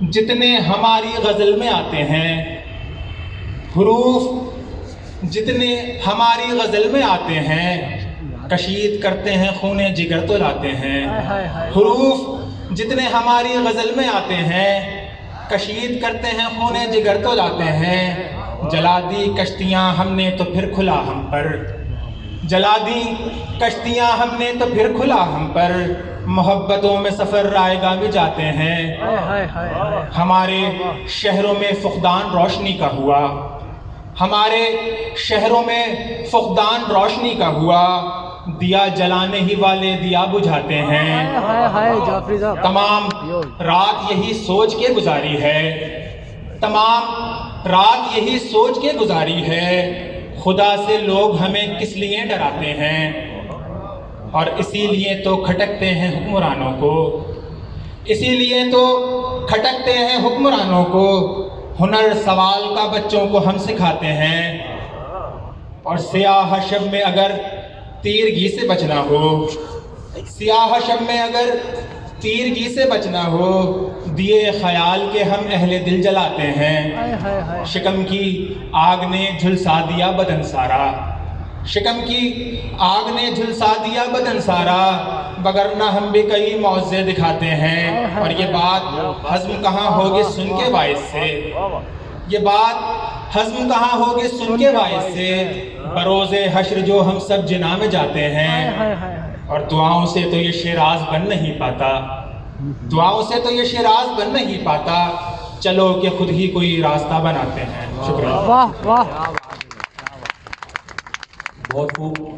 جتنے ہماری غزل میں آتے ہیں، حروف جتنے ہماری غزل میں آتے ہیں، کشید کرتے ہیں خون جگر تو لاتے ہیں۔ حروف جتنے ہماری غزل میں آتے ہیں، کشید کرتے ہیں خون جگر تو لاتے ہیں۔ جلا دی کشتیاں ہم نے تو پھر کھلا ہم پر، جلا دی کشتیاں ہم نے تو پھر کھلا ہم پر، محبتوں میں سفر رائے گاہ بھی جاتے ہیں۔ ہمارے شہروں میں فقدان روشنی کا ہوا، ہمارے شہروں میں فقدان روشنی کا ہوا، دیا جلانے ہی والے دیا بجھاتے ہیں۔ تمام رات یہی سوچ کے گزاری ہے، تمام رات یہی سوچ کے گزاری ہے، خدا سے لوگ ہمیں کس لیے ڈراتے ہیں، اور اسی لیے تو کھٹکتے ہیں حکمرانوں کو، اسی لیے تو کھٹکتے ہیں حکمرانوں کو۔ ہنر سوال کا بچوں کو ہم سکھاتے ہیں، اور سیاہ شب میں اگر تیرگی سے بچنا ہو، سیاہ شب میں اگر تیرگی سے بچنا ہو، دیے خیال کے ہم اہل دل جلاتے ہیں۔ شکم کی آگ نے جھلسا دیا بدن سارا، شکم کی آگ نے جھلسا دیا بدن سارا، وگرنہ ہم بھی کئی معجزے دکھاتے ہیں۔ اور یہ بات ہضم کہاں ہوگی سن کے باعث سے، یہ بات ہضم کہاں ہوگی سن کے باعث سے، بروز حشر جو ہم سب جناح میں جاتے ہیں، اور دعاؤں سے تو یہ شیراز بن نہیں پاتا، دعاؤں سے تو یہ شیراز بن نہیں پاتا، چلو کہ خود ہی کوئی راستہ بناتے ہیں۔ شکریہ۔ واہ واہ، بہت خوب۔